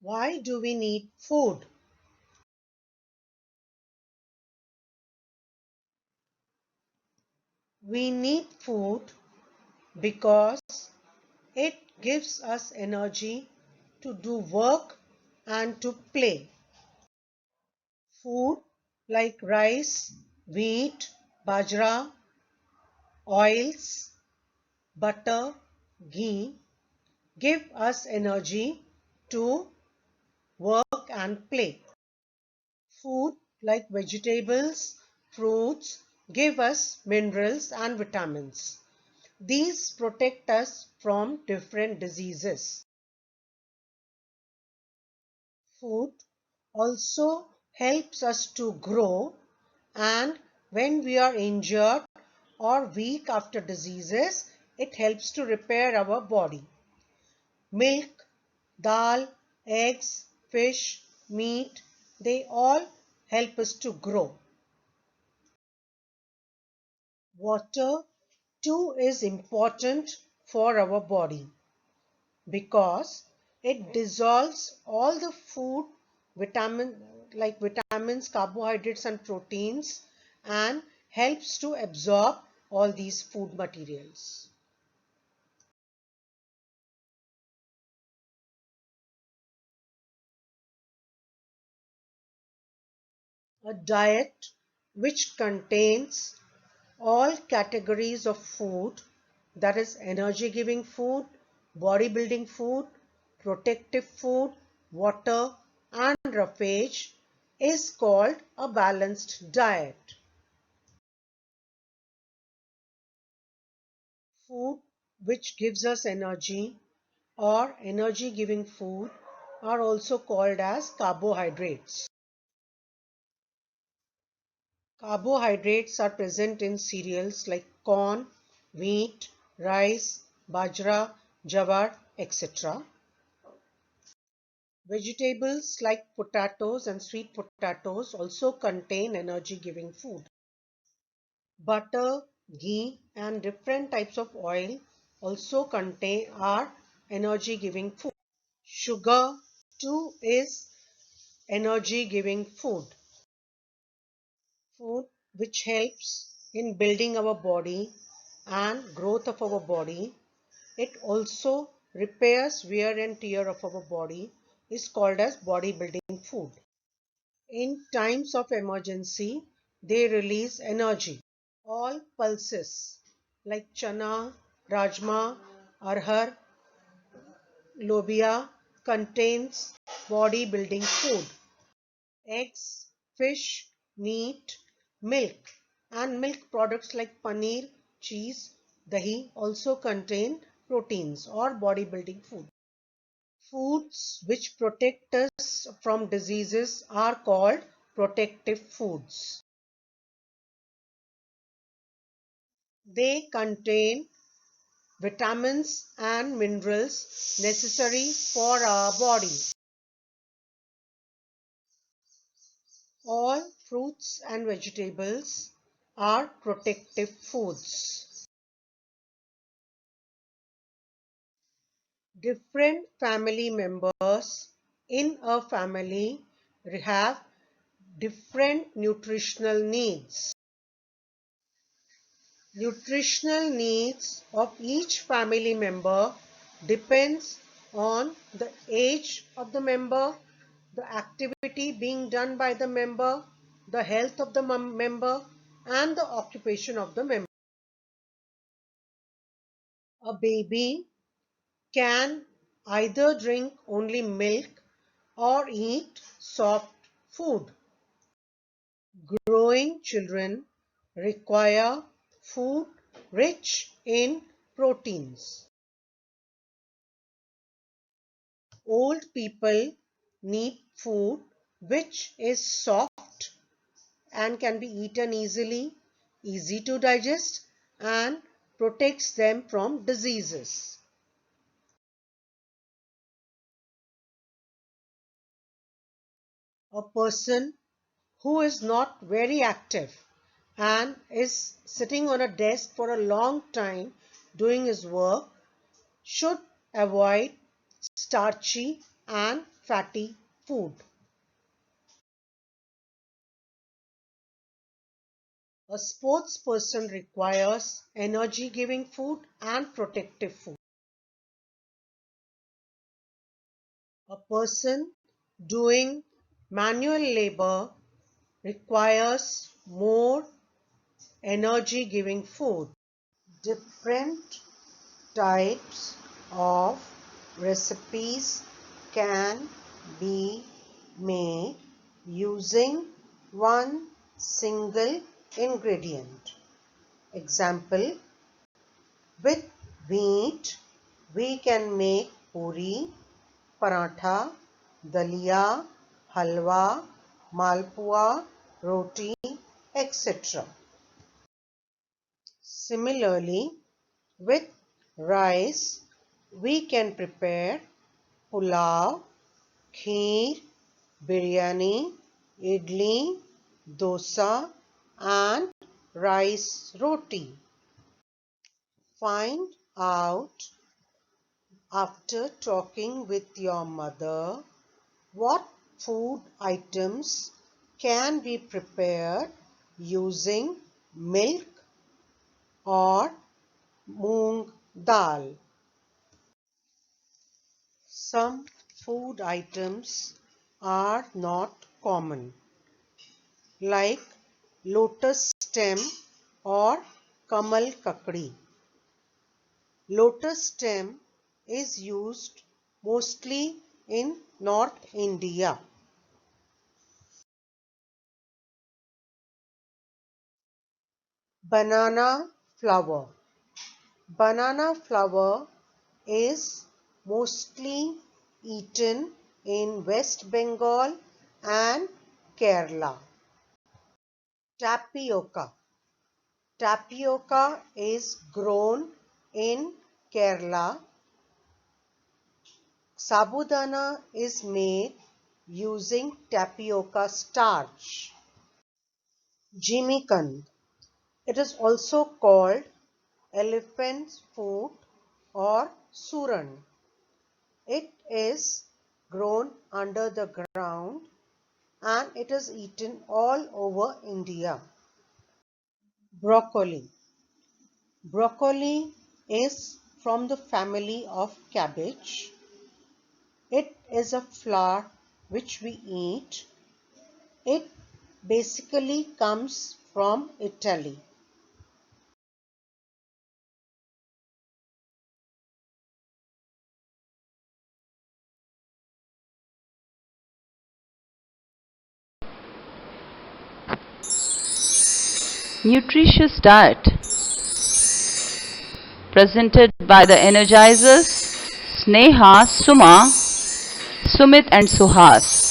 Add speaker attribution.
Speaker 1: Why do we need food? We need food because it gives us energy to do work and to play. Food like rice, wheat, bajra, oils, butter, ghee give us energy to work and play. Food like vegetables, fruits give us minerals and vitamins. These protect us from different diseases. Food also helps us to grow, and when we are injured or weak after diseases, it helps to repair our body. Milk, dal, eggs, fish, meat, they all help us to grow. Water too is important for our body because it dissolves all the food, vitamins, carbohydrates and proteins, and helps to absorb all these food materials. A diet which contains all categories of food, that is energy giving food, bodybuilding food, protective food, water and roughage, is called a balanced diet. Food which gives us energy or energy giving food are also called as carbohydrates. Carbohydrates are present in cereals like corn, wheat, rice, bajra, jawar, etc. Vegetables like potatoes and sweet potatoes also contain energy giving food. Butter, ghee and different types of oil also contain are energy giving food. Sugar too is energy giving food. Food which helps in building our body and growth of our body. It also repairs wear and tear of our body, is called as bodybuilding food. In times of emergency, they release energy. All pulses like chana, rajma, arhar, lobia contains body building food. Eggs, fish, meat, milk and milk products like paneer, cheese, dahi also contain proteins or body building food. Foods which protect us from diseases are called protective foods. They contain vitamins and minerals necessary for our body. All fruits and vegetables are protective foods. Different family members in a family have different nutritional needs. Nutritional needs of each family member depends on the age of the member, the activity being done by the member, the health of the member, and the occupation of the member. A baby can either drink only milk or eat soft food. Growing children require food rich in proteins. Old people need food which is soft and can be eaten easily, easy to digest, and protects them from diseases. A person who is not very active and is sitting on a desk for a long time doing his work should avoid starchy and fatty food. A sports person requires energy-giving food and protective food. A person doing manual labor requires more energy-giving food. Different types of recipes can be made using one single ingredient. Example, with wheat we can make puri, paratha, dalia, halwa, malpua, roti, etc. Similarly, with rice we can prepare pulao, kheer, biryani, idli, dosa and rice roti. Find out after talking with your mother what food items can be prepared using milk or moong dal. Some food items are not common, like lotus stem or kamal kakdi. Lotus stem is used mostly in North India. Banana flower. Banana flower is mostly eaten in West Bengal and Kerala. Tapioca. Tapioca is grown in Kerala. Sabudana is made using tapioca starch. Jimikand. It is also called elephant's foot or suran. It is grown under the ground and it is eaten all over India. Broccoli. Broccoli is from the family of cabbage. It is a flower which we eat. It basically comes from Italy.
Speaker 2: Nutritious diet presented by the Energizers Sneha, Suma, Sumit and Suhas.